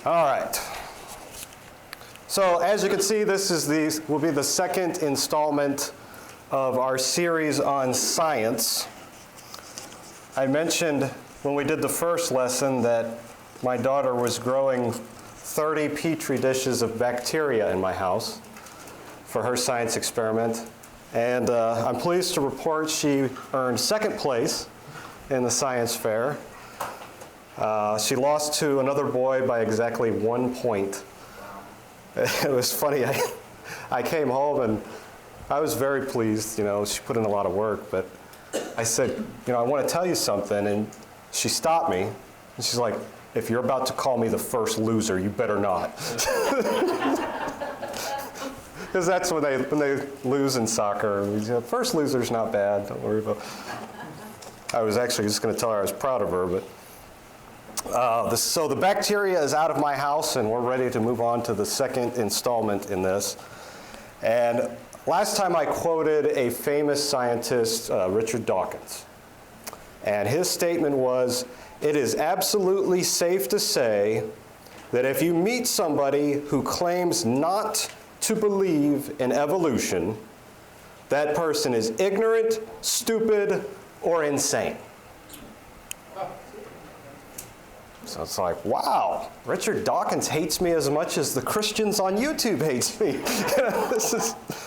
All right. So as you can see, will be the second installment of our series on science. I mentioned when we did the first lesson that my daughter was growing 30 petri dishes of bacteria in my house for her science experiment. And I'm pleased to report she earned second place in the science fair. She lost to another boy by exactly 1 point. It was funny, I came home and I was very pleased, she put in a lot of work, but I said, I want to tell you something, and she stopped me, and she's like, if you're about to call me the first loser, you better not. Because that's when they lose in soccer. First loser's not bad, don't worry about it. I was actually just going to tell her I was proud of her, but so the bacteria is out of my house, and we're ready to move on to the second installment in this. And last time I quoted a famous scientist, Richard Dawkins. And his statement was, it is absolutely safe to say that if you meet somebody who claims not to believe in evolution, that person is ignorant, stupid, or insane. So it's like, wow, Richard Dawkins hates me as much as the Christians on YouTube hates me.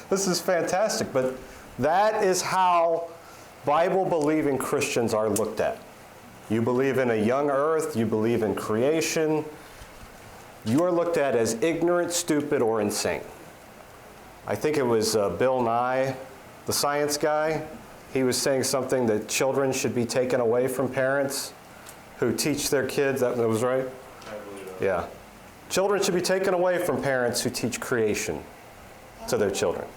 This is fantastic. But that is how Bible-believing Christians are looked at. You believe in a young earth, you believe in creation, you are looked at as ignorant, stupid, or insane. I think it was Bill Nye, the science guy. He was saying something that children should be taken away from parents who teach their kids. That was right? I believe that. Yeah. Children should be taken away from parents who teach creation to their children.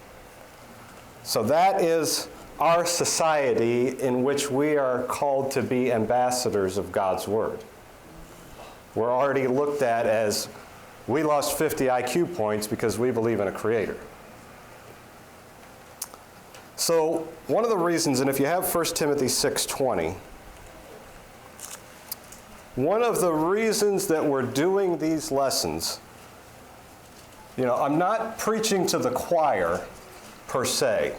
So that is our society in which we are called to be ambassadors of God's Word. We're already looked at as, we lost 50 IQ points because we believe in a creator. So one of the reasons, and if you have 1 Timothy 6:20, one of the reasons that we're doing these lessons, I'm not preaching to the choir per se.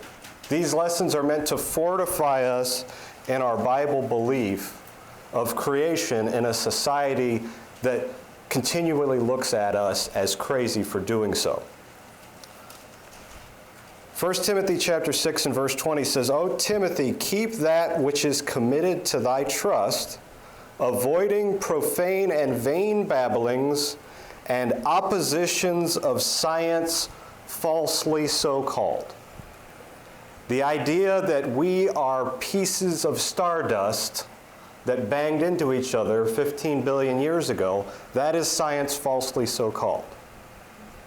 These lessons are meant to fortify us in our Bible belief of creation in a society that continually looks at us as crazy for doing so. 1 Timothy chapter 6 and verse 20 says, O Timothy, keep that which is committed to thy trust, avoiding profane and vain babblings and oppositions of science falsely so called. The idea that we are pieces of stardust that banged into each other 15 billion years ago, that is science falsely so called.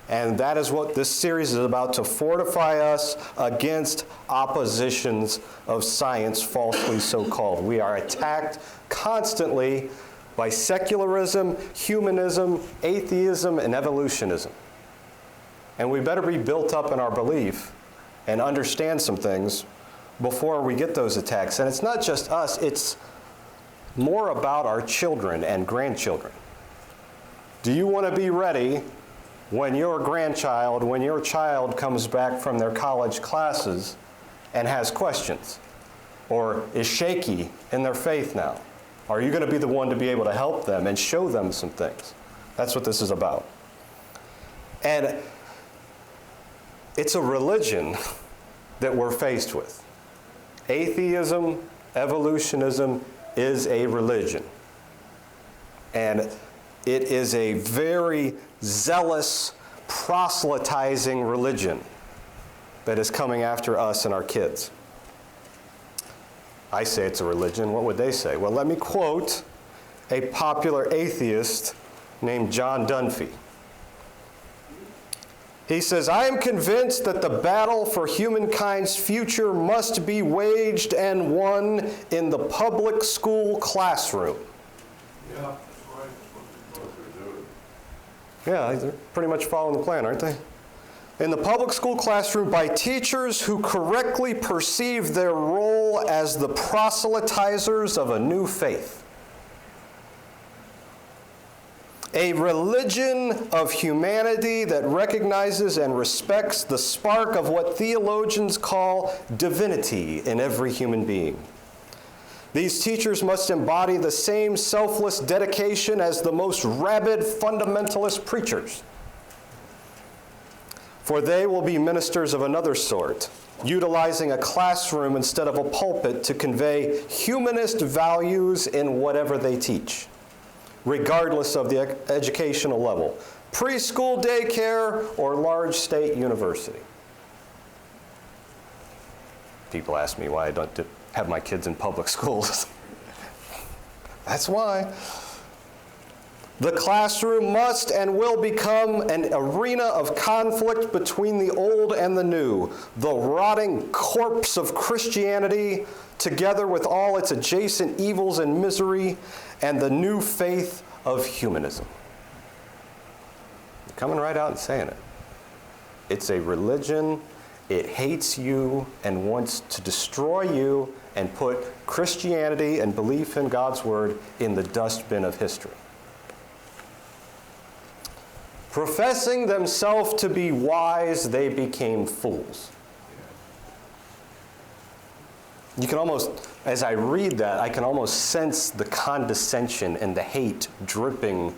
And that is what this series is about, to fortify us against oppositions of science falsely so called. We are attacked constantly by secularism, humanism, atheism, and evolutionism. And we better be built up in our belief and understand some things before we get those attacks. And it's not just us, it's more about our children and grandchildren. Do you want to be ready when your child comes back from their college classes and has questions or is shaky in their faith now? Are you going to be the one to be able to help them and show them some things? That's what this is about. And it's a religion that we're faced with. Atheism, evolutionism is a religion. And it is a very zealous, proselytizing religion that is coming after us and our kids. I say it's a religion. What would they say? Well, let me quote a popular atheist named John Dunphy. He says, I am convinced that the battle for humankind's future must be waged and won in the public school classroom. Yeah, that's right. That's what they're doing. Yeah, they're pretty much following the plan, aren't they? In the public school classroom, by teachers who correctly perceive their role as the proselytizers of a new faith. A religion of humanity that recognizes and respects the spark of what theologians call divinity in every human being. These teachers must embody the same selfless dedication as the most rabid fundamentalist preachers. For they will be ministers of another sort, utilizing a classroom instead of a pulpit to convey humanist values in whatever they teach, regardless of the educational level, preschool, daycare, or large state university. People ask me why I don't have my kids in public schools. That's why. The classroom must and will become an arena of conflict between the old and the new, the rotting corpse of Christianity, together with all its adjacent evils and misery, and the new faith of humanism. You're coming right out and saying it. It's a religion. It hates you and wants to destroy you and put Christianity and belief in God's word in the dustbin of history. Professing themselves to be wise, they became fools. You can almost, as I read that, I can almost sense the condescension and the hate dripping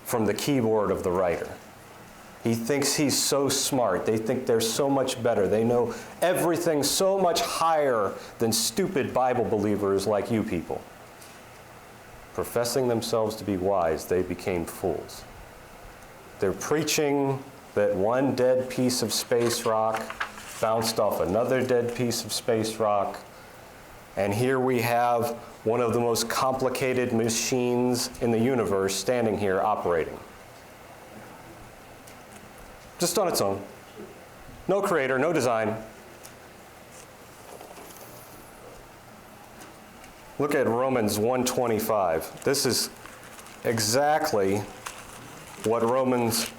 from the keyboard of the writer. He thinks he's so smart. They think they're so much better. They know everything so much higher than stupid Bible believers like you people. Professing themselves to be wise, they became fools. They're preaching that one dead piece of space rock bounced off another dead piece of space rock. And here we have one of the most complicated machines in the universe standing here operating. Just on its own. No creator, no design. Look at Romans 1:25. This is exactly what Romans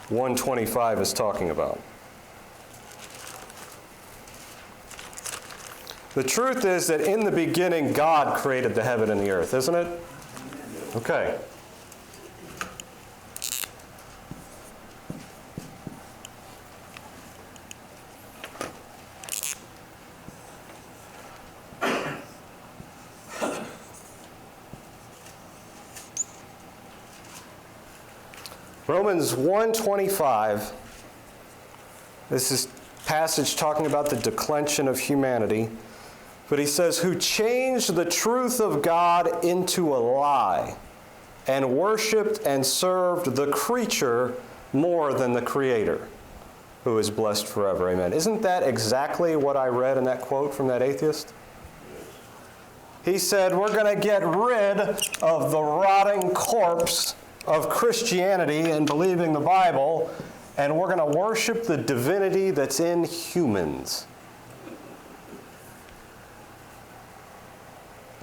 1:25 is talking about. The truth is that in the beginning, God created the heaven and the earth, isn't it? Okay. Romans 1:25, this is passage talking about the declension of humanity, but he says, who changed the truth of God into a lie and worshiped and served the creature more than the Creator, who is blessed forever. Amen. Isn't that exactly what I read in that quote from that atheist? He said, we're going to get rid of the rotting corpse of Christianity and believing the Bible, and we're going to worship the divinity that's in humans.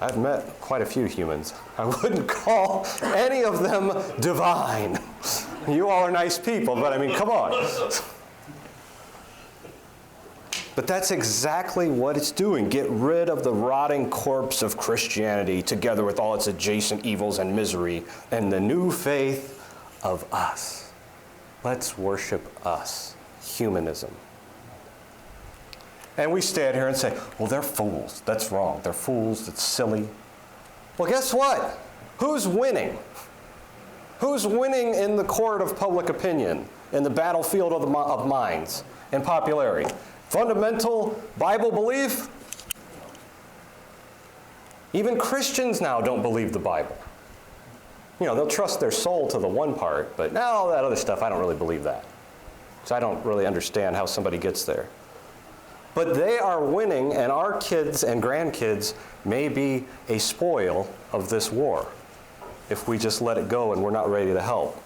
I've met quite a few humans. I wouldn't call any of them divine. You all are nice people, but I mean, come on. But that's exactly what it's doing. Get rid of the rotting corpse of Christianity together with all its adjacent evils and misery and the new faith of us. Let's worship us. Humanism. And we stand here and say, well, they're fools. That's wrong. They're fools. It's silly. Well, guess what? Who's winning? Who's winning in the court of public opinion, in the battlefield of minds and popularity? Fundamental Bible belief? Even Christians now don't believe the Bible. You know, they'll trust their soul to the one part, but now that other stuff, I don't really believe that. So I don't really understand how somebody gets there. But they are winning, and our kids and grandkids may be a spoil of this war if we just let it go and we're not ready to help.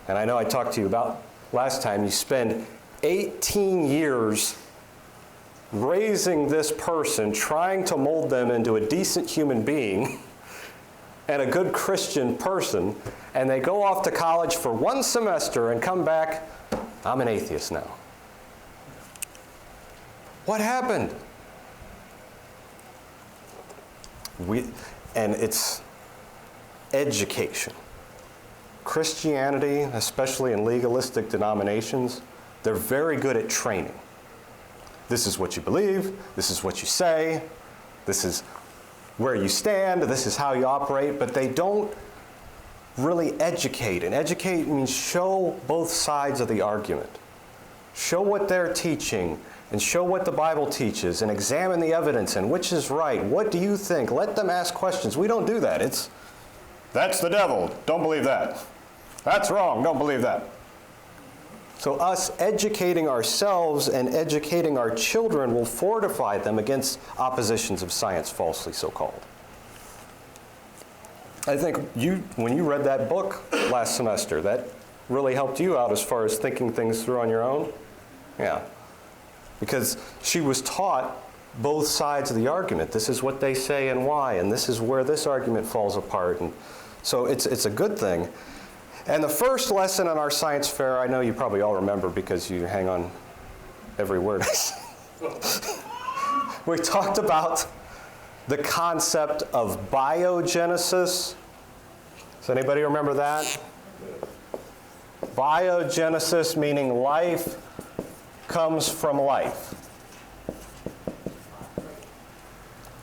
And I know I talked to you about last time, you spend 18 years raising this person, trying to mold them into a decent human being and a good Christian person, and they go off to college for one semester and come back, I'm an atheist now. What happened? education. Christianity, especially in legalistic denominations, they're very good at training. This is what you believe, this is what you say, this is where you stand, this is how you operate, but they don't really educate. And educate means show both sides of the argument. Show what they're teaching and show what the Bible teaches and examine the evidence and which is right. What do you think? Let them ask questions. We don't do that. That's the devil. Don't believe that. That's wrong. Don't believe that. So us educating ourselves and educating our children will fortify them against oppositions of science, falsely so-called. I think when you read that book last semester, that really helped you out as far as thinking things through on your own. Yeah. Because she was taught both sides of the argument. This is what they say and why, and this is where this argument falls apart. And so it's a good thing. And the first lesson on our science fair, I know you probably all remember because you hang on every word I say. We talked about the concept of biogenesis. Does anybody remember that? Biogenesis meaning life comes from life.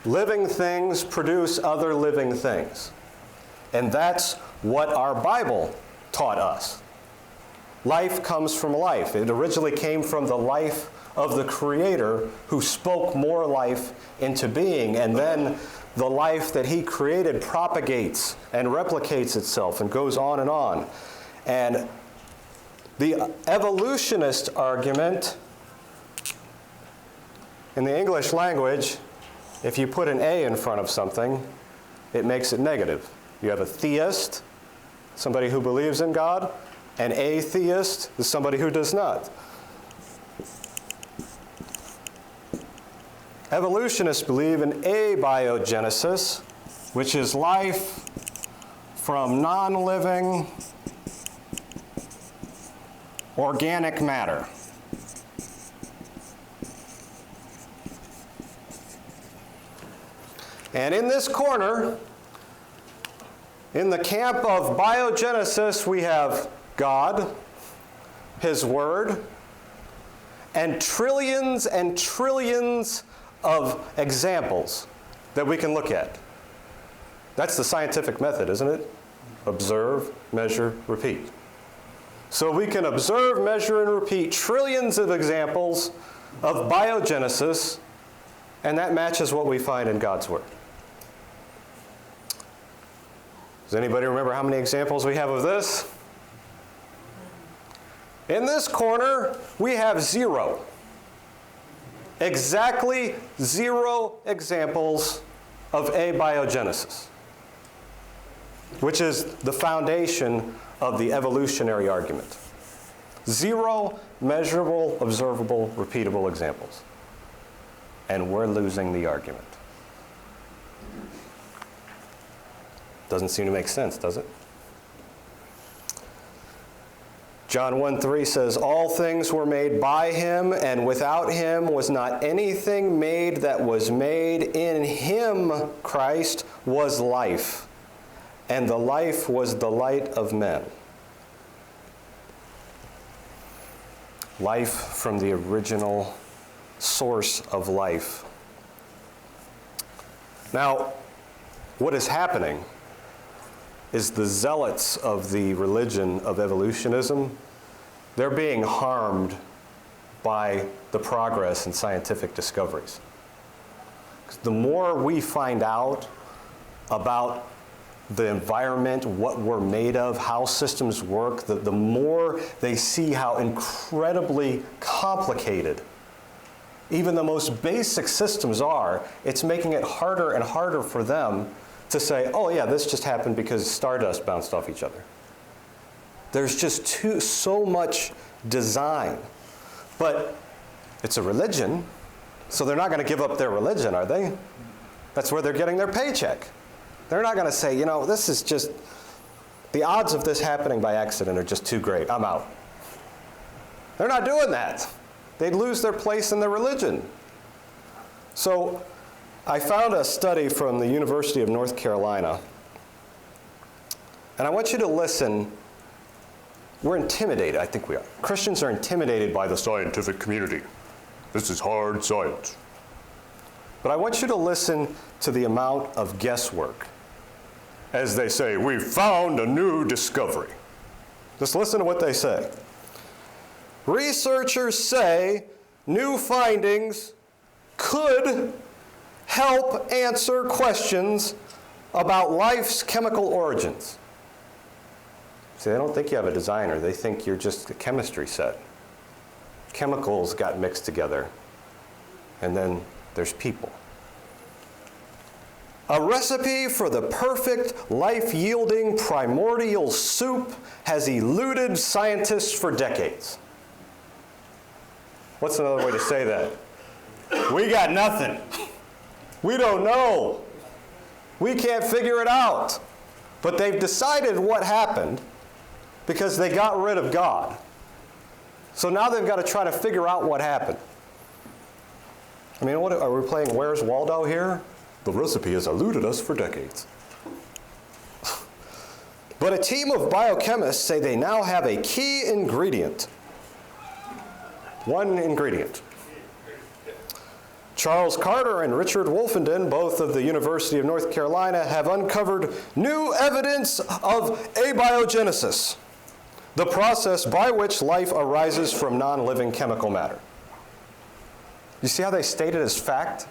Living things produce other living things. And that's what our Bible taught us. Life comes from life. It originally came from the life of the Creator who spoke more life into being, and then the life that He created propagates and replicates itself and goes on and on. And the evolutionist argument in the English language, if you put an A in front of something, it makes it negative. You have a theist, somebody who believes in God. An atheist is somebody who does not. Evolutionists believe in abiogenesis, which is life from non-living organic matter. And in this corner, in the camp of biogenesis, we have God, His Word, and trillions of examples that we can look at. That's the scientific method, isn't it? Observe, measure, repeat. So we can observe, measure, and repeat trillions of examples of biogenesis, and that matches what we find in God's Word. Does anybody remember how many examples we have of this? In this corner, we have 0. Exactly 0 examples of abiogenesis, which is the foundation of the evolutionary argument. 0 measurable, observable, repeatable examples. And we're losing the argument. Doesn't seem to make sense, does it? John 1:3 says, "All things were made by Him, and without Him was not anything made that was made. In Him, Christ, was life, and the life was the light of men." Life from the original source of life. Now, what is happening is the zealots of the religion of evolutionism, they're being harmed by the progress in scientific discoveries. The more we find out about the environment, what we're made of, how systems work, the more they see how incredibly complicated even the most basic systems are. It's making it harder and harder for them to say, oh yeah, this just happened because stardust bounced off each other. There's just so much design. But it's a religion, so they're not going to give up their religion, are they? That's where they're getting their paycheck. They're not going to say, this is just, the odds of this happening by accident are just too great, I'm out. They're not doing that. They'd lose their place in their religion. So I found a study from the University of North Carolina And I want you to listen. We're intimidated, I think we are. Christians are intimidated by the scientific community. This is hard science. But I want you to listen to the amount of guesswork. As they say, we've found a new discovery. Just listen to what they say. Researchers say new findings could help answer questions about life's chemical origins. See, they don't think you have a designer. They think you're just a chemistry set. Chemicals got mixed together, and then there's people. A recipe for the perfect life-yielding primordial soup has eluded scientists for decades. What's another way to say that? We got nothing. We don't know. We can't figure it out. But they've decided what happened because they got rid of God. So now they've got to try to figure out what happened. I mean, what are we playing Where's Waldo here? The recipe has eluded us for decades. But a team of biochemists say they now have a key ingredient. One ingredient. Charles Carter and Richard Wolfenden, both of the University of North Carolina, have uncovered new evidence of abiogenesis, the process by which life arises from non-living chemical matter. You see how they state it as fact?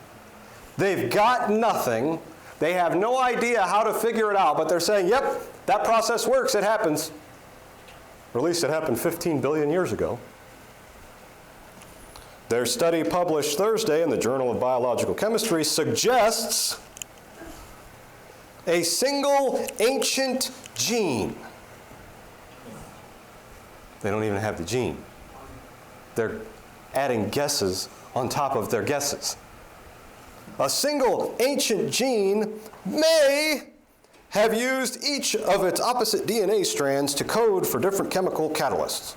They've got nothing. They have no idea how to figure it out, but they're saying, yep, that process works, it happens. Or at least it happened 15 billion years ago. Their study published Thursday in the Journal of Biological Chemistry suggests a single ancient gene. They don't even have the gene. They're adding guesses on top of their guesses. A single ancient gene may have used each of its opposite DNA strands to code for different chemical catalysts.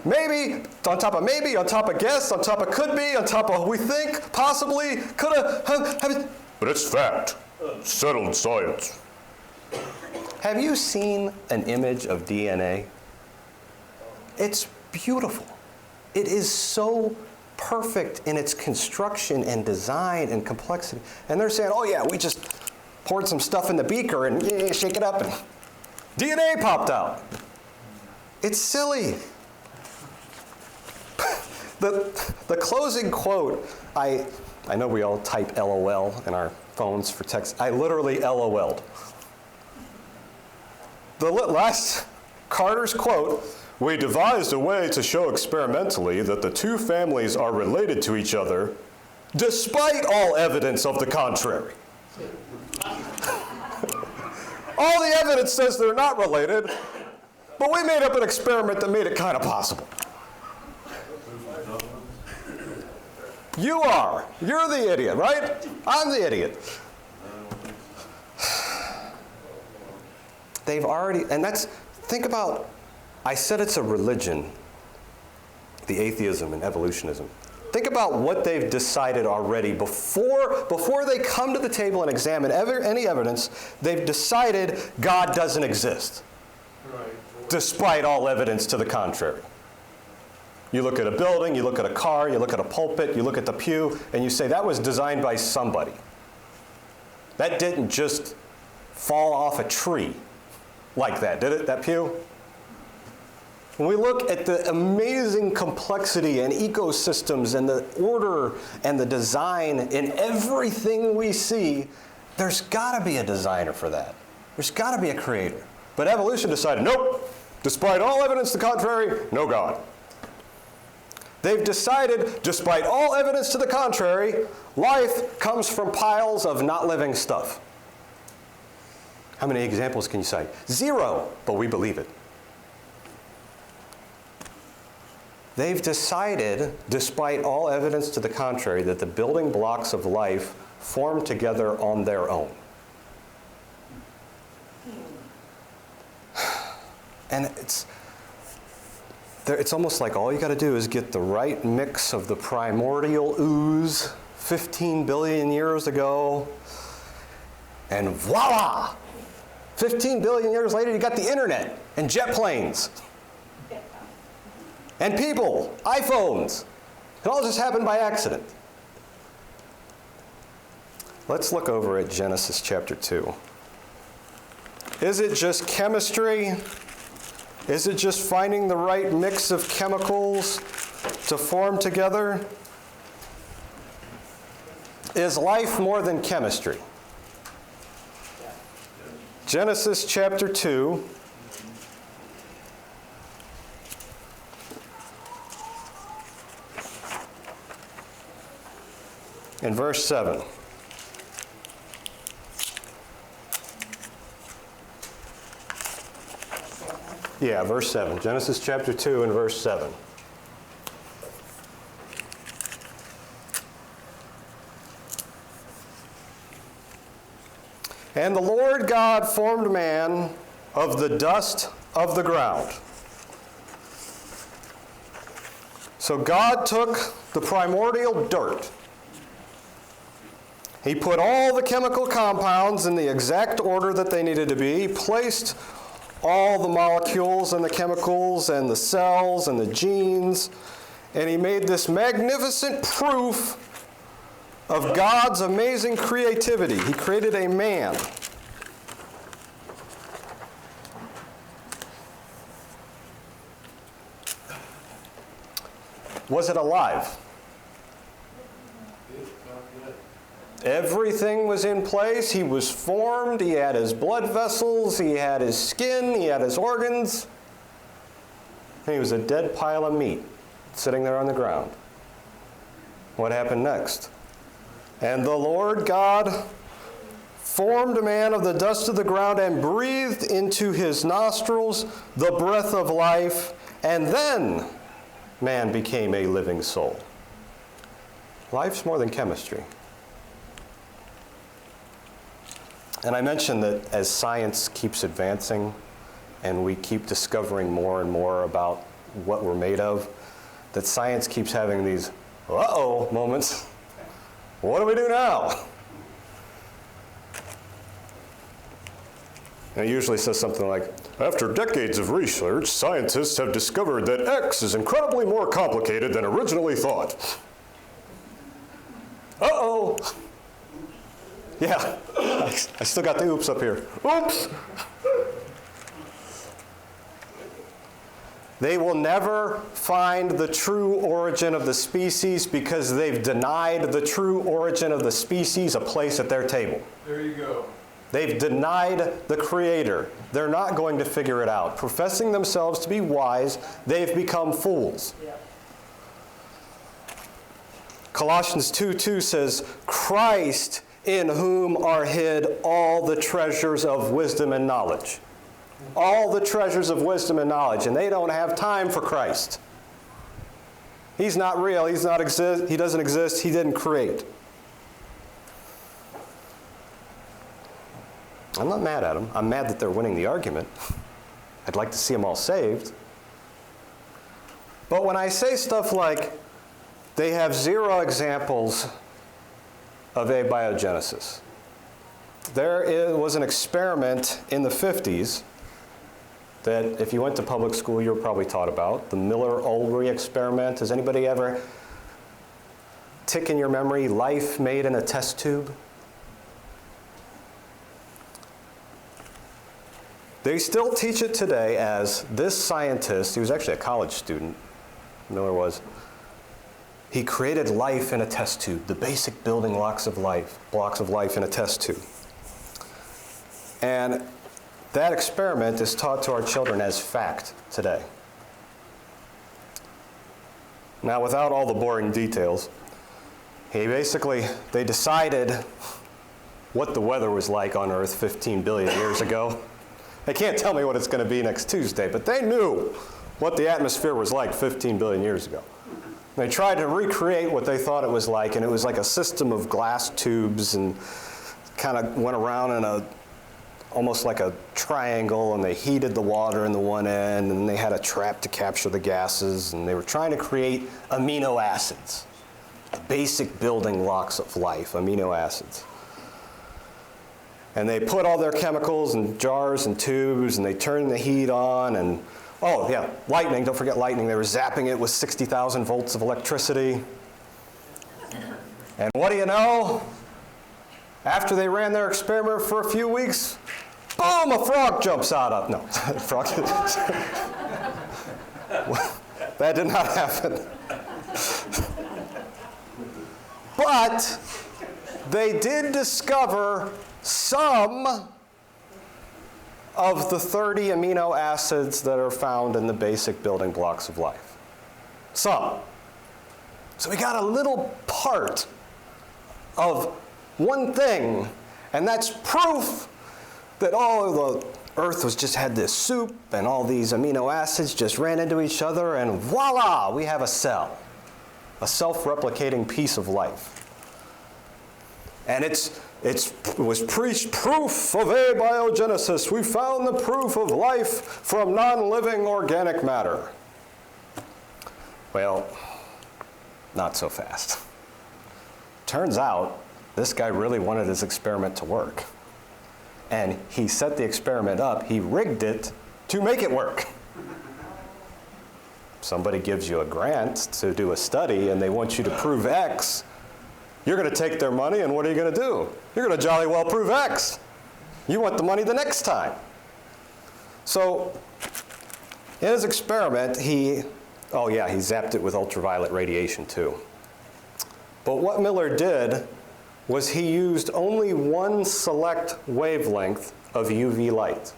Maybe, on top of maybe, on top of guess, on top of could be, on top of we think, possibly, coulda, have. But it's fact. Settled science. Have you seen an image of DNA? It's beautiful. It is so perfect in its construction and design and complexity. And they're saying, oh yeah, we just poured some stuff in the beaker and shake it up and DNA popped out. It's silly. The closing quote, I know we all type LOL in our phones for text. I literally LOL'd. The last Carter's quote, we devised a way to show experimentally that the two families are related to each other despite all evidence of the contrary. All the evidence says they're not related, but we made up an experiment that made it kind of possible. You are. You're the idiot, right? I'm the idiot. They've already, and that's, think about, I said it's a religion, the atheism and evolutionism. Think about what they've decided already before they come to the table and examine any evidence. They've decided God doesn't exist, despite all evidence to the contrary. You look at a building, you look at a car, you look at a pulpit, you look at the pew, and you say, that was designed by somebody. That didn't just fall off a tree like that, did it, that pew? When we look at the amazing complexity and ecosystems and the order and the design in everything we see, there's got to be a designer for that. There's got to be a creator. But evolution decided, nope, despite all evidence to the contrary, no God. They've decided, despite all evidence to the contrary, life comes from piles of not living stuff. How many examples can you cite? 0, but we believe it. They've decided, despite all evidence to the contrary, that the building blocks of life form together on their own. And it's almost like all you got to do is get the right mix of the primordial ooze 15 billion years ago And voila! 15 billion years later, you got the internet and jet planes. And people, iPhones. It all just happened by accident. Let's look over at Genesis chapter 2. Is it just chemistry? Is it just finding the right mix of chemicals to form together? Is life more than chemistry? Genesis chapter 2. In verse 7. Yeah, verse 7. Genesis chapter 2 and verse 7. And the Lord God formed man of the dust of the ground. So God took the primordial dirt. He put all the chemical compounds in the exact order that they needed to be. He placed all the molecules and the chemicals and the cells and the genes. And he made this magnificent proof of God's amazing creativity. He created a man. Was it alive? Everything was in place. He was formed. He had his blood vessels. He had his skin. He had his organs. And he was a dead pile of meat sitting there on the ground. What happened next? And the Lord God formed a man of the dust of the ground and breathed into his nostrils the breath of life, and then man became a living soul. Life's more than chemistry. And I mentioned that as science keeps advancing and we keep discovering more and more about what we're made of, that science keeps having these uh-oh moments. What do we do now? And it usually says something like, after decades of research, scientists have discovered that X is incredibly more complicated than originally thought. Uh-oh. Yeah, I still got the oops up here. Oops. They will never find the true origin of the species because they've denied the true origin of the species a place at their table. There you go. They've denied the Creator. They're not going to figure it out. Professing themselves to be wise, they've become fools. Yeah. Colossians 2:2 says, Christ in whom are hid all the treasures of wisdom and knowledge. All the treasures of wisdom and knowledge, and they don't have time for Christ. He's not real. He doesn't exist. He didn't create. I'm not mad at them. I'm mad that they're winning the argument. I'd like to see them all saved. But when I say stuff like, they have 0 examples of abiogenesis. Was an experiment in the 50s that if you went to public school, you were probably taught about, the Miller-Urey experiment. Has anybody ever tick in your memory, life made in a test tube? They still teach it today as this scientist, he was actually a college student, Miller was, he created life in a test tube, the basic building blocks of life in a test tube. And that experiment is taught to our children as fact today. Now, without all the boring details, they decided what the weather was like on Earth 15 billion years ago. They can't tell me what it's going to be next Tuesday, but they knew what the atmosphere was like 15 billion years ago. They tried to recreate what they thought it was like, and it was like a system of glass tubes and kind of went around in almost like a triangle, and they heated the water in the one end, and they had a trap to capture the gases, and they were trying to create amino acids, basic building blocks of life, amino acids. And they put all their chemicals in jars and tubes, and they turn the heat on, and, oh yeah, lightning, don't forget lightning. They were zapping it with 60,000 volts of electricity. And what do you know? After they ran their experiment for a few weeks, boom, a frog jumps out of, no, frog, that did not happen. But they did discover some of the 30 amino acids that are found in the basic building blocks of life. Some. So we got a little part of one thing, and that's proof that the Earth had this soup, and all these amino acids just ran into each other, and voila, we have a cell, a self-replicating piece of life. And it was preached, proof of abiogenesis. We found the proof of life from non-living organic matter. Well, not so fast. Turns out, this guy really wanted his experiment to work. And he set the experiment up, he rigged it to make it work. Somebody gives you a grant to do a study and they want you to prove X, you're going to take their money, and what are you going to do? You're going to jolly well prove X. You want the money the next time. So, in his experiment, he zapped it with ultraviolet radiation too. But what Miller did was he used only one select wavelength of UV light.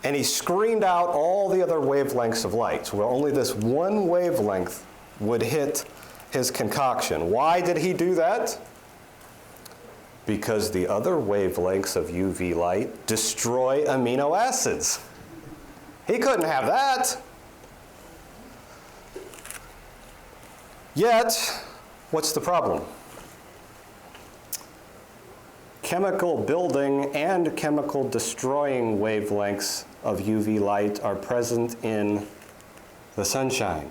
And he screened out all the other wavelengths of light, where only this one wavelength would hit his concoction. Why did he do that? Because the other wavelengths of UV light destroy amino acids. He couldn't have that. Yet, what's the problem? Chemical building and chemical destroying wavelengths of UV light are present in the sunshine.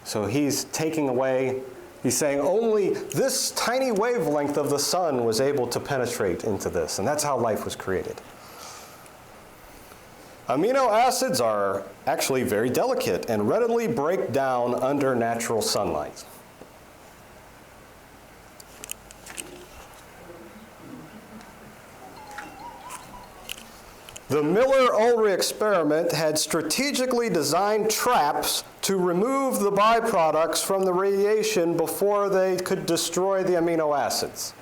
So he's taking away, he's saying only this tiny wavelength of the sun was able to penetrate into this, and that's how life was created. Amino acids are actually very delicate and readily break down under natural sunlight. The Miller-Ulrich experiment had strategically designed traps to remove the byproducts from the radiation before they could destroy the amino acids.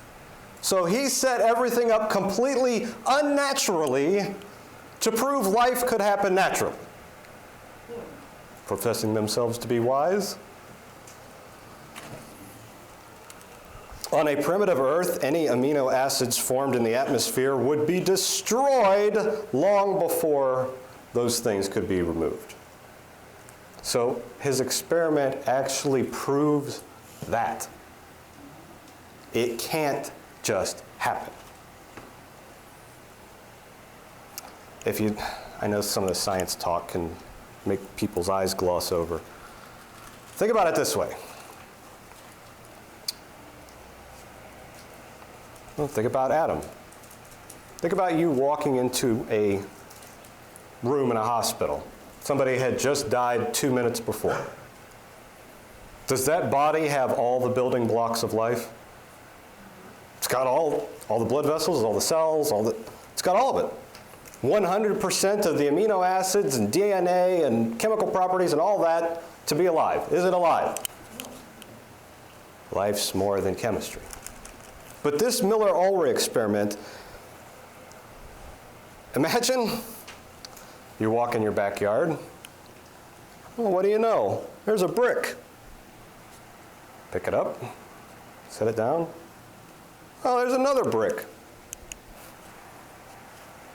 So he set everything up completely unnaturally to prove life could happen naturally. Professing themselves to be wise. On a primitive Earth, any amino acids formed in the atmosphere would be destroyed long before those things could be removed. So his experiment actually proves that. It can't just happen. I know some of the science talk can make people's eyes gloss over. Think about it this way. Well, think about Adam. Think about you walking into a room in a hospital. Somebody had just died 2 minutes before. Does that body have all the building blocks of life? It's got all the blood vessels, all the cells, it's got all of it. 100% of the amino acids and DNA and chemical properties and all that to be alive. Is it alive? Life's more than chemistry. But this Miller-Ulrich experiment, imagine you walk in your backyard. Well, what do you know? There's a brick. Pick it up, set it down. Oh, there's another brick.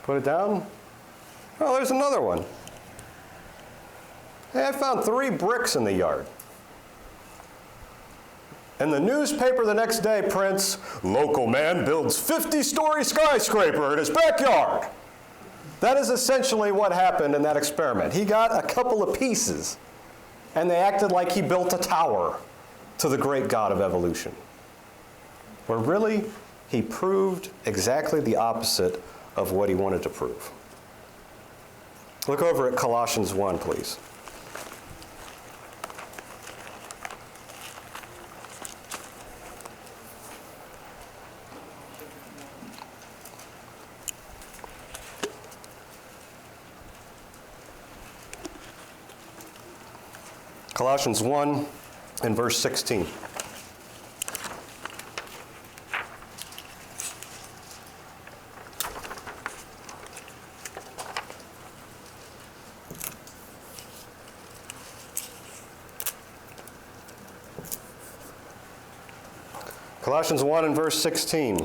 Put it down. Oh, there's another one. Hey, I found 3 bricks in the yard. And the newspaper the next day prints, local man builds 50-story skyscraper in his backyard. That is essentially what happened in that experiment. He got a couple of pieces, and they acted like he built a tower to the great God of evolution. where really he proved exactly the opposite of what he wanted to prove. Look over at Colossians 1, please. Colossians 1 and verse 16. Colossians 1 and verse 16.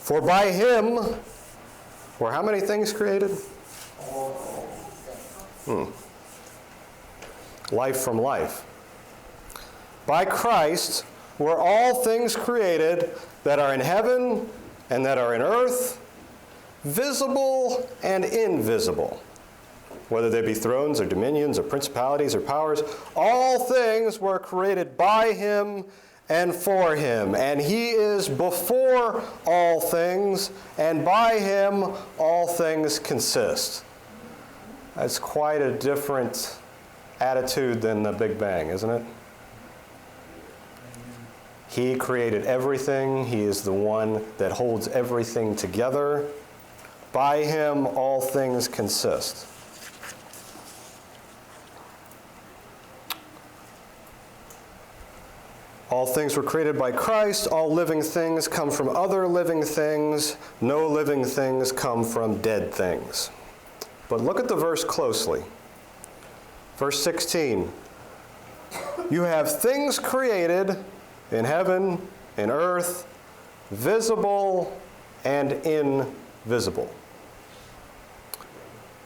For by him were how many things created? Life from life. By Christ were all things created that are in heaven and that are in earth, visible and invisible. Whether they be thrones or dominions or principalities or powers, all things were created by him and for him. And he is before all things, and by him all things consist. That's quite a different attitude than the Big Bang, isn't it? He created everything. He is the one that holds everything together. By him all things consist. All things were created by Christ. All living things come from other living things. No living things come from dead things. But look at the verse closely. Verse 16. You have things created in heaven, in earth, visible and invisible.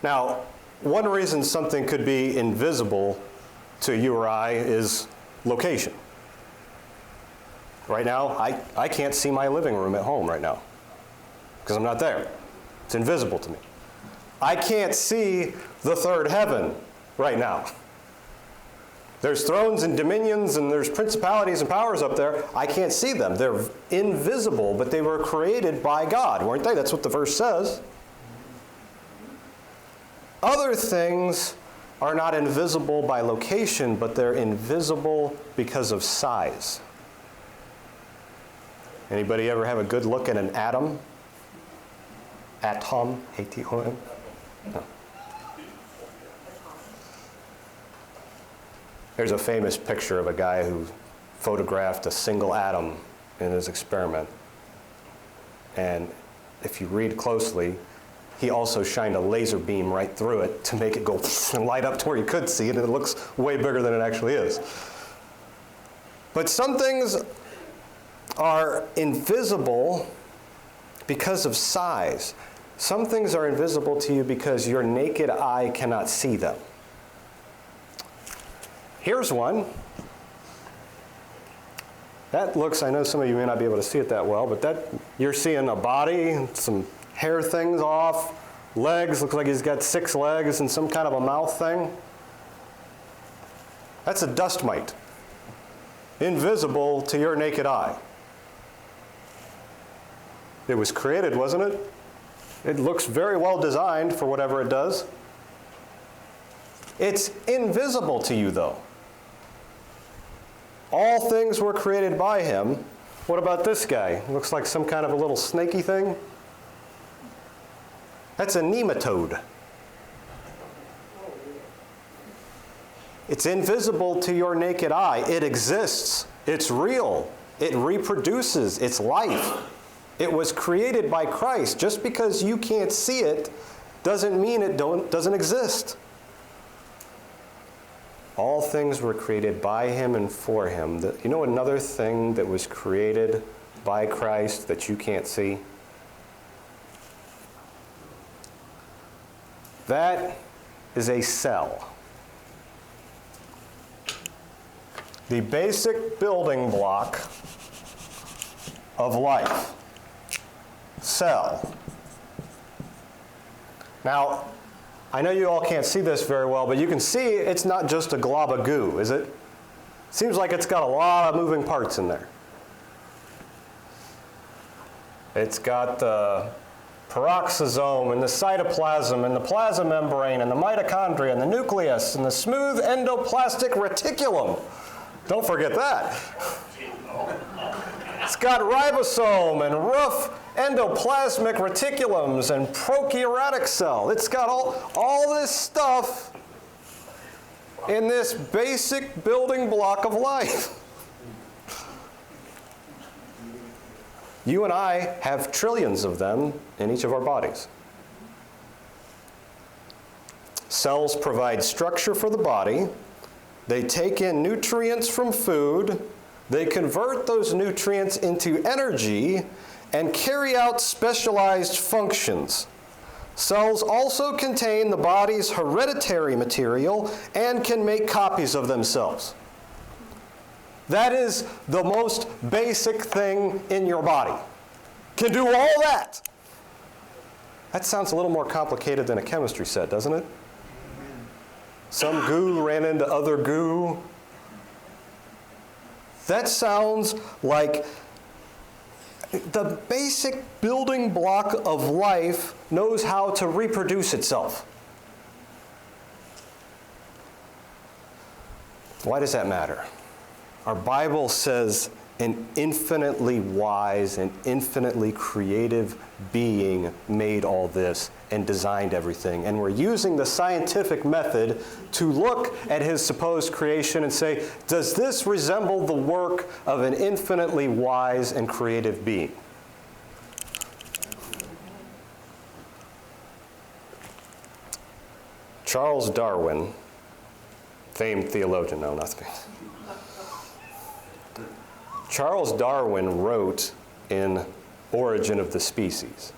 Now, one reason something could be invisible to you or I is location. Right now, I can't see my living room at home right now because I'm not there. It's invisible to me. I can't see the third heaven right now. There's thrones and dominions and there's principalities and powers up there. I can't see them. They're invisible, but they were created by God, weren't they? That's what the verse says. Other things are not invisible by location, but they're invisible because of size. Anybody ever have a good look at an atom? Atom, A-T-O-M? No. There's a famous picture of a guy who photographed a single atom in his experiment. And if you read closely, he also shined a laser beam right through it to make it go and light up to where you could see it, and it looks way bigger than it actually is. But some things are invisible because of size. Some things are invisible to you because your naked eye cannot see them. Here's one. That looks, I know some of you may not be able to see it that well, but that you're seeing a body, some hair things off, legs, looks like he's got 6 legs and some kind of a mouth thing. That's a dust mite. Invisible to your naked eye. It was created, wasn't it? It looks very well designed for whatever it does. It's invisible to you, though. All things were created by him. What about this guy? Looks like some kind of a little snaky thing. That's a nematode. It's invisible to your naked eye. It exists. It's real. It reproduces. It's life. It was created by Christ. Just because you can't see it doesn't mean it doesn't exist. All things were created by him and for him. You know another thing that was created by Christ that you can't see? That is a cell. The basic building block of life. Cell. Now, I know you all can't see this very well, but you can see it's not just a glob of goo, is it? Seems like it's got a lot of moving parts in there. It's got the peroxisome and the cytoplasm and the plasma membrane and the mitochondria and the nucleus and the smooth endoplasmic reticulum. Don't forget that. It's got ribosome and rough endoplasmic reticulums and prokaryotic cell. It's got all this stuff in this basic building block of life. You and I have trillions of them in each of our bodies. Cells provide structure for the body. They take in nutrients from food. They convert those nutrients into energy and carry out specialized functions. Cells also contain the body's hereditary material and can make copies of themselves. That is the most basic thing in your body. Can do all that. That sounds a little more complicated than a chemistry set, doesn't it? Some goo ran into other goo. That sounds like the basic building block of life knows how to reproduce itself. Why does that matter? Our Bible says an infinitely wise and infinitely creative being made all this and designed everything. And we're using the scientific method to look at his supposed creation and say, does this resemble the work of an infinitely wise and creative being? Charles Darwin, famed theologian, no, not me. Charles Darwin wrote in Origin of the Species.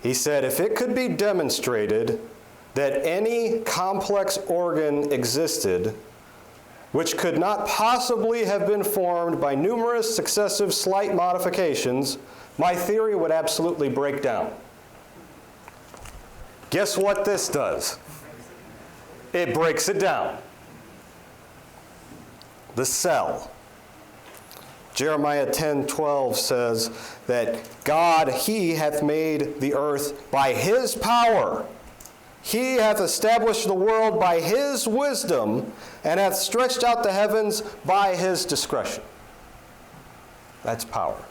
He said, if it could be demonstrated that any complex organ existed which could not possibly have been formed by numerous successive slight modifications, my theory would absolutely break down. Guess what this does? It breaks it down. The cell. Jeremiah 10:12 says that God, he hath made the earth by his power. He hath established the world by his wisdom, and hath stretched out the heavens by his discretion. That's power.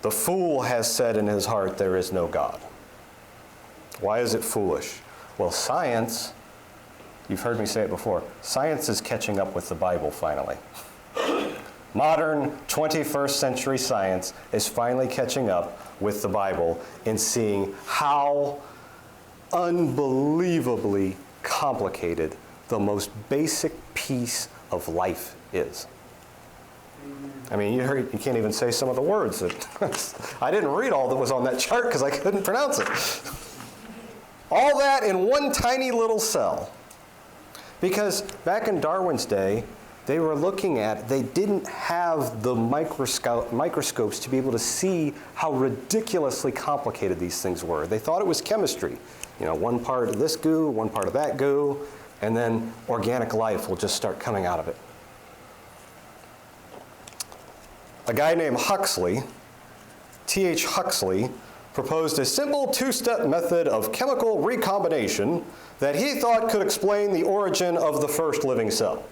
The fool has said in his heart, there is no God. Why is it foolish? Well, science, you've heard me say it before, science is catching up with the Bible finally. Modern 21st century science is finally catching up with the Bible in seeing how unbelievably complicated the most basic piece of life is. I mean, you can't even say some of the words. I didn't read all that was on that chart because I couldn't pronounce it. All that in one tiny little cell. Because back in Darwin's day, they were looking at, they didn't have the microscopes to be able to see how ridiculously complicated these things were. They thought it was chemistry. You know, one part of this goo, one part of that goo, and then organic life will just start coming out of it. A guy named Huxley, T.H. Huxley, proposed a simple two-step method of chemical recombination that he thought could explain the origin of the first living cell.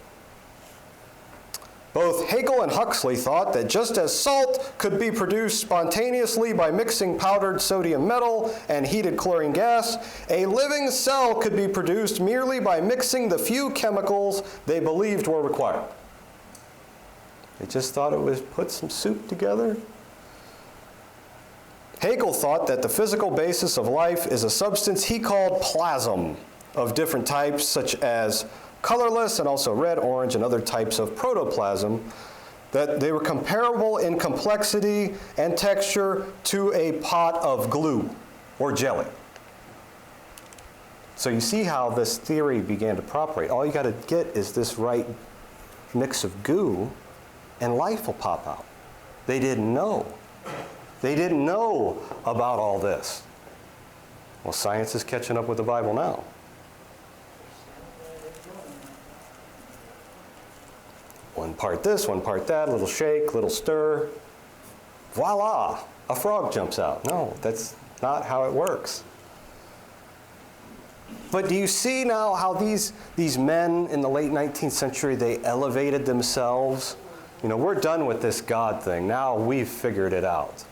Both Haeckel and Huxley thought that just as salt could be produced spontaneously by mixing powdered sodium metal and heated chlorine gas, a living cell could be produced merely by mixing the few chemicals they believed were required. They just thought it was put some soup together. Haeckel thought that the physical basis of life is a substance he called plasm of different types, such as colorless and also red, orange, and other types of protoplasm, that they were comparable in complexity and texture to a pot of glue or jelly. So you see how this theory began to propagate. All you got to get is this right mix of goo, and life will pop out. They didn't know. They didn't know about all this. Well, science is catching up with the Bible now. One part this, one part that, little shake, little stir. voila, a frog jumps out. No, that's not how it works. But do you see now how these men in the late 19th century, they elevated themselves? You know, we're done with this God thing. Now we've figured it out.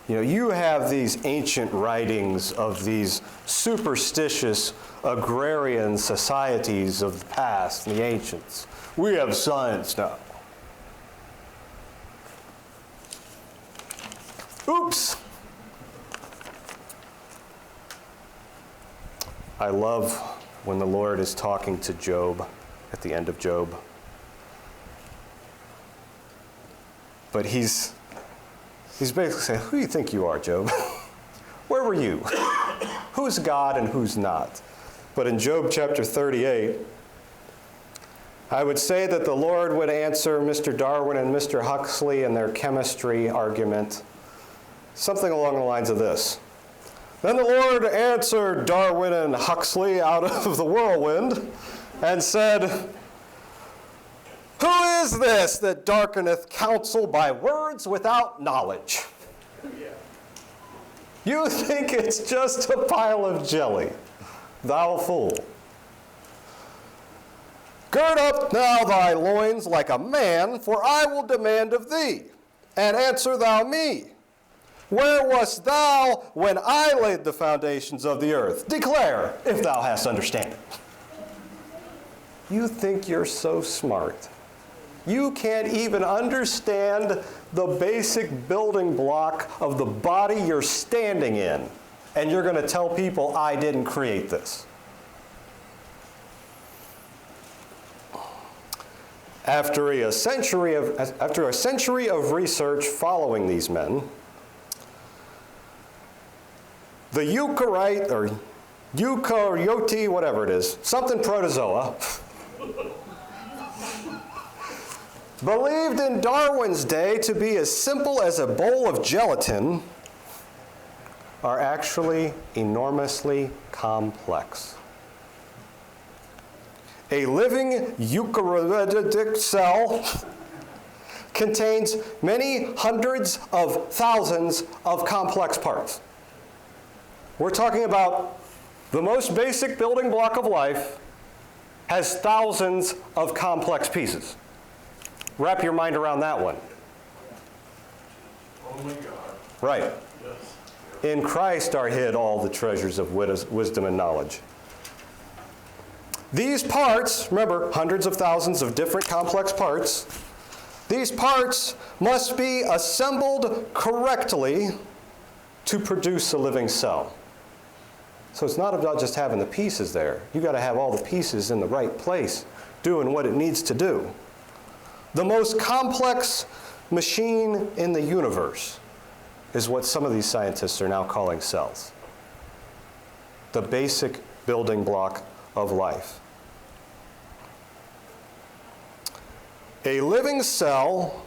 You know, you have these ancient writings of these superstitious agrarian societies of the past, the ancients. We have science now. Oops. I love when the Lord is talking to Job at the end of Job. But he's basically saying, who do you think you are, Job? Where were you? Who's God and who's not? But in Job chapter 38, I would say that the Lord would answer Mr. Darwin and Mr. Huxley in their chemistry argument something along the lines of this. Then the Lord answered Darwin and Huxley out of the whirlwind and said, who is this that darkeneth counsel by words without knowledge? You think it's just a pile of jelly, thou fool. Gird up now thy loins like a man, for I will demand of thee, and answer thou me. Where wast thou when I laid the foundations of the earth? Declare, if thou hast understanding. You think you're so smart. You can't even understand the basic building block of the body you're standing in, and you're going to tell people, I didn't create this. After a century of research following these men, the eukaryote, or eukaryote, whatever it is, something protozoa, believed in Darwin's day to be as simple as a bowl of gelatin, are actually enormously complex. A living eukaryotic cell contains many hundreds of thousands of complex parts. We're talking about the most basic building block of life has thousands of complex pieces. Wrap your mind around that one. Only God. Right. Yes. In Christ are hid all the treasures of wisdom and knowledge. These parts, remember, hundreds of thousands of different complex parts, these parts must be assembled correctly to produce a living cell. So it's not about just having the pieces there. You've got to have all the pieces in the right place, doing what it needs to do. The most complex machine in the universe is what some of these scientists are now calling cells. The basic building block of life. A living cell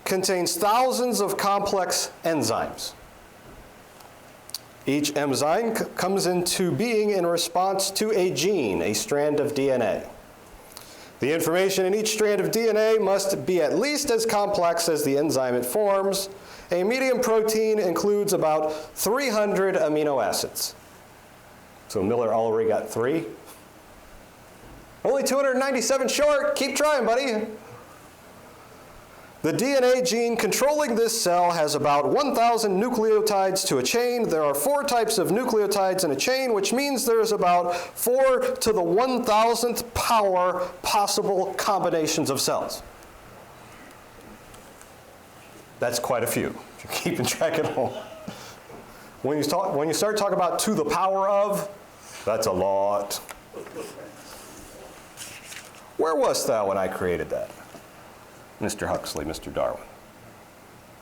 contains thousands of complex enzymes. Each enzyme comes into being in response to a gene, a strand of DNA. The information in each strand of DNA must be at least as complex as the enzyme it forms. A medium protein includes about 300 amino acids. So Miller already got 3. Only 297 short. Keep trying, buddy. The DNA gene controlling this cell has about 1,000 nucleotides to a chain. There are 4 types of nucleotides in a chain, which means there's about 4 to the 1,000th power possible combinations of cells. That's quite a few, if you're keeping track at home. When you start talking about to the power of, that's a lot. Where wast thou when I created that? Mr. Huxley, Mr. Darwin.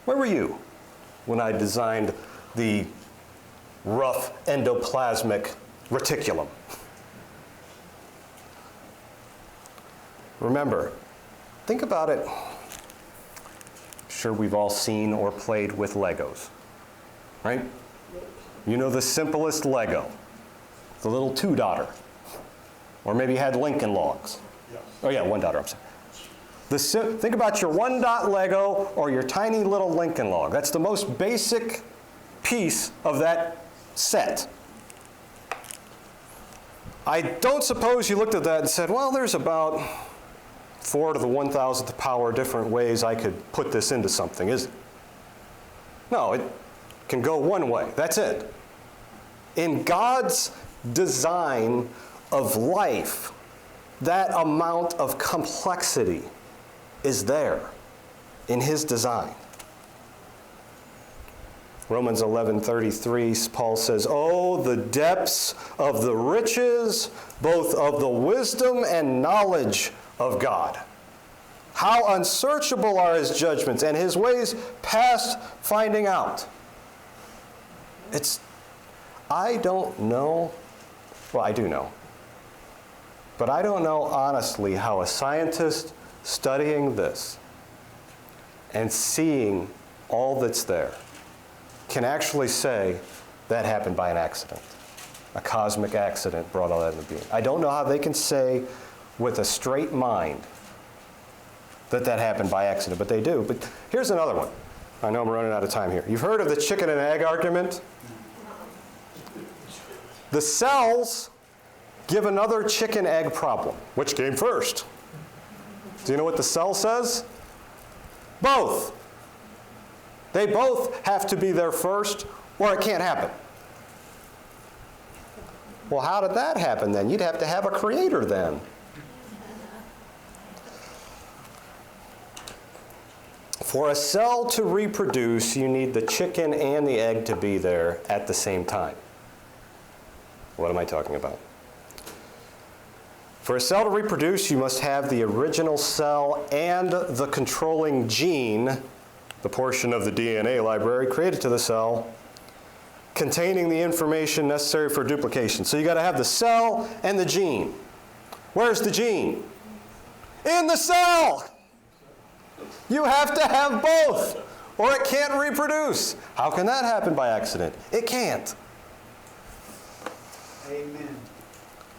Where were you when I designed the rough endoplasmic reticulum? Remember, think about it. I'm sure we've all seen or played with Legos, right? You know the simplest Lego, the little 2-daughter, or maybe you had Lincoln Logs. Yes. Oh yeah, 1 daughter, I'm sorry. Think about your one-dot Lego or your tiny little Lincoln log. That's the most basic piece of that set. I don't suppose you looked at that and said, well, there's about 4 to the 1,000th power different ways I could put this into something, is it? No, it can go one way. That's it. In God's design of life, that amount of complexity is there in his design. Romans 11:33, Paul says, "Oh, the depths of the riches, both of the wisdom and knowledge of God. How unsearchable are his judgments and his ways past finding out." I don't know, well, I do know, but I don't know honestly how a scientist studying this and seeing all that's there can actually say that happened by an accident. A cosmic accident brought all that into being. I don't know how they can say with a straight mind that happened by accident, but they do. But here's another one. I know I'm running out of time here. You've heard of the chicken and egg argument? The cells give another chicken-egg problem. Which came first? Do you know what the cell says? Both. They both have to be there first, or it can't happen. Well, how did that happen then? You'd have to have a creator then. For a cell to reproduce, you need the chicken and the egg to be there at the same time. What am I talking about? For a cell to reproduce, you must have the original cell and the controlling gene, the portion of the DNA library created to the cell, containing the information necessary for duplication. So you got to have the cell and the gene. Where's the gene? In the cell! You have to have both, or it can't reproduce. How can that happen by accident? It can't. Amen.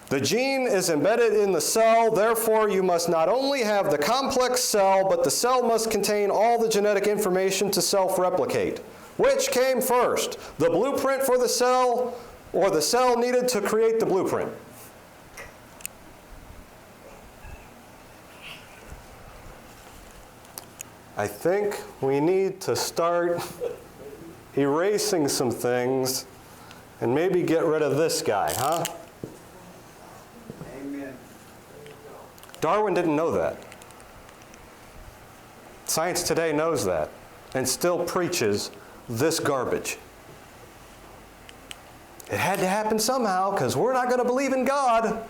The gene is embedded in the cell, therefore you must not only have the complex cell, but the cell must contain all the genetic information to self-replicate. Which came first, the blueprint for the cell, or the cell needed to create the blueprint? I think we need to start erasing some things and maybe get rid of this guy, huh? Amen. Darwin didn't know that. Science today knows that and still preaches this garbage. It had to happen somehow because we're not going to believe in God.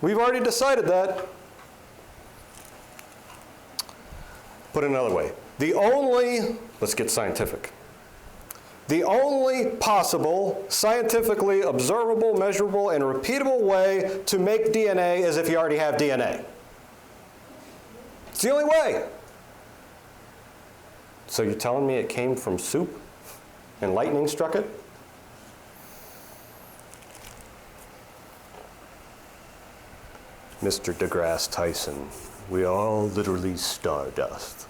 We've already decided that. Put it another way, let's get scientific. The only possible, scientifically observable, measurable, and repeatable way to make DNA is if you already have DNA. It's the only way. So you're telling me it came from soup and lightning struck it? Mr. deGrasse Tyson, we are all literally stardust.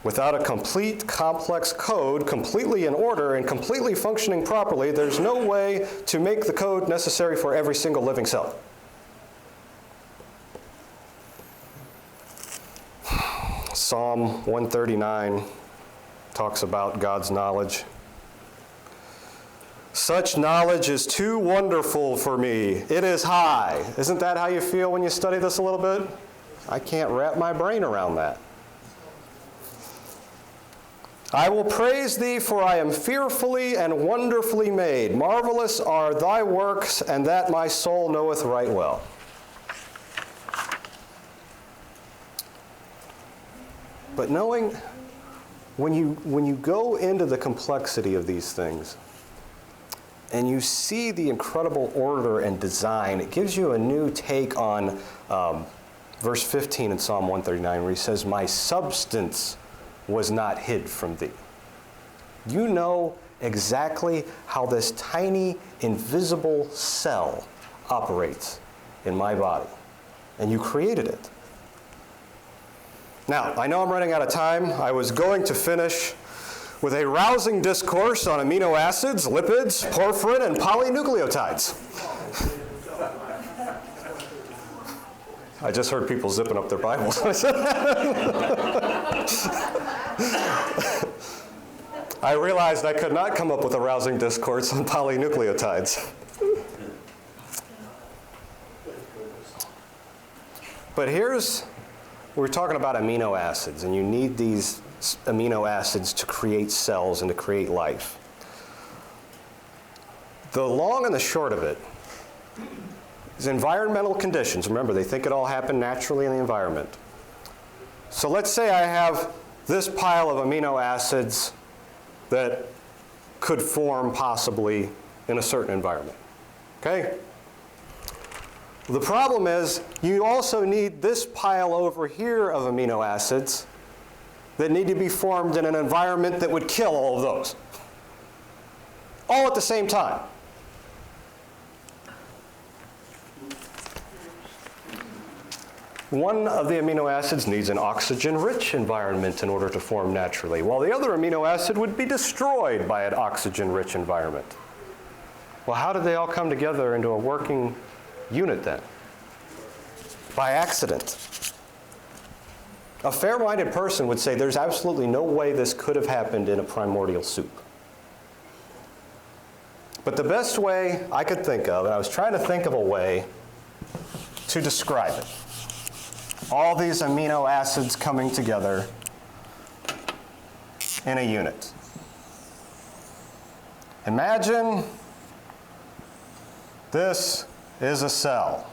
Without a complete, complex code, completely in order and completely functioning properly, there's no way to make the code necessary for every single living cell. Psalm 139 talks about God's knowledge. Such knowledge is too wonderful for me. It is high. Isn't that how you feel when you study this a little bit? I can't wrap my brain around that. I will praise thee, for I am fearfully and wonderfully made. Marvelous are thy works, and that my soul knoweth right well. But knowing, when you go into the complexity of these things, and you see the incredible order and design, it gives you a new take on verse 15 in Psalm 139, where he says, my substance was not hid from thee. You know exactly how this tiny, invisible cell operates in my body. And you created it. Now, I know I'm running out of time. I was going to finish with a rousing discourse on amino acids, lipids, porphyrin, and polynucleotides. I just heard people zipping up their Bibles. I realized I could not come up with a rousing discourse on polynucleotides. But we're talking about amino acids, and you need these amino acids to create cells and to create life. The long and the short of it is environmental conditions. Remember, they think it all happened naturally in the environment. So let's say I have this pile of amino acids that could form possibly in a certain environment. Okay? The problem is you also need this pile over here of amino acids that need to be formed in an environment that would kill all of those. All at the same time. One of the amino acids needs an oxygen-rich environment in order to form naturally, while the other amino acid would be destroyed by an oxygen-rich environment. Well, how did they all come together into a working unit then? By accident. A fair-minded person would say there's absolutely no way this could have happened in a primordial soup. But the best way I could think of, and I was trying to think of a way to describe it, all these amino acids coming together in a unit. Imagine this is a cell,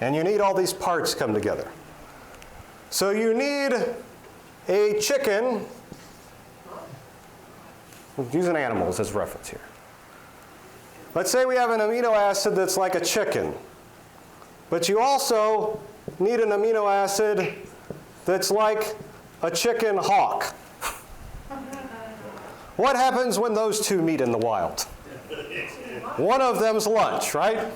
and you need all these parts come together. So you need a chicken. I'm using animals as reference here. Let's say we have an amino acid that's like a chicken, but you also need an amino acid that's like a chicken hawk. What happens when those two meet in the wild? One of them's lunch, right?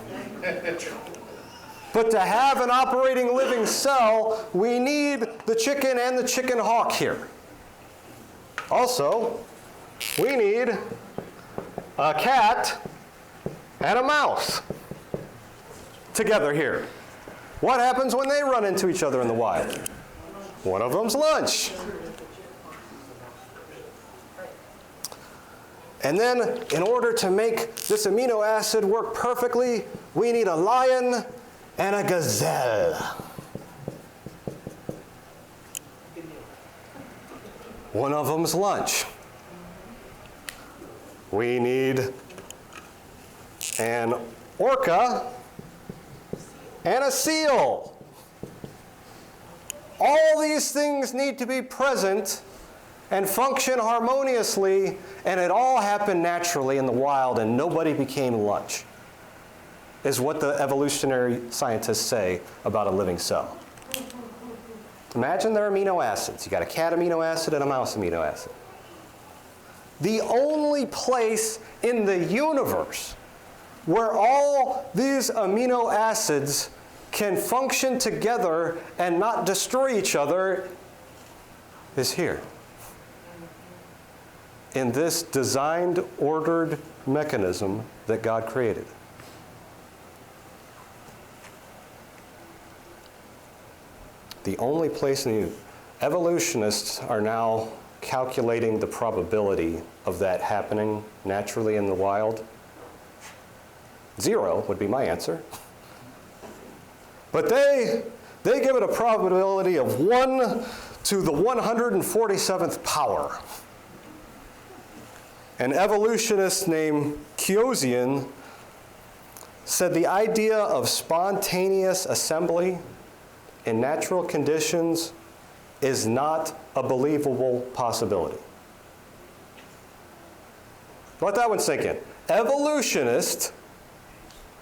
But to have an operating living cell, we need the chicken and the chicken hawk here. Also, we need a cat and a mouse together here. What happens when they run into each other in the wild? One of them's lunch. And then, in order to make this amino acid work perfectly, we need a lion and a gazelle. One of them's lunch. We need an orca and a seal. All these things need to be present and function harmoniously, and it all happened naturally in the wild, and nobody became lunch, is what the evolutionary scientists say about a living cell. Imagine their amino acids. You got a cat amino acid and a mouse amino acid. The only place in the universe where all these amino acids can function together and not destroy each other is here. In this designed, ordered mechanism that God created. The only place in the evolutionists are now calculating the probability of that happening naturally in the wild. 0 would be my answer. But they give it a probability of 1 to the 147th power. An evolutionist named Keosian said the idea of spontaneous assembly in natural conditions is not a believable possibility. Let that one sink in. Evolutionist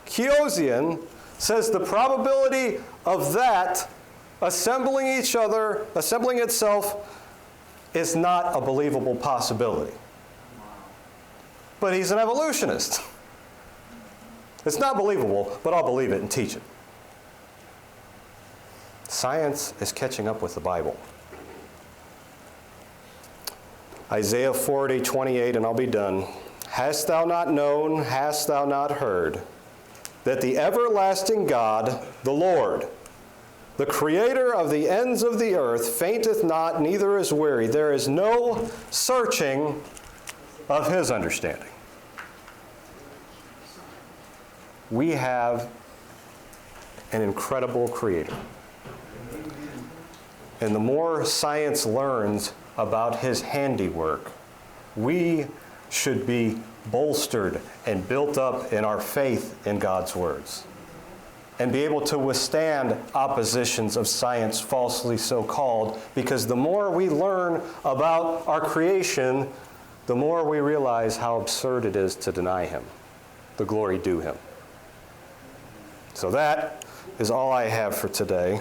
Keosian says the probability of that assembling itself is not a believable possibility. But he's an evolutionist. It's not believable, but I'll believe it and teach it. Science is catching up with the Bible. Isaiah 40:28, and I'll be done. Hast thou not known, hast thou not heard, that the everlasting God, the Lord, the creator of the ends of the earth, fainteth not, neither is weary. There is no searching of his understanding. We have an incredible creator. And the more science learns about his handiwork, we should be bolstered and built up in our faith in God's words and be able to withstand oppositions of science, falsely so called, because the more we learn about our creation, the more we realize how absurd it is to deny him, the glory due him. So that is all I have for today.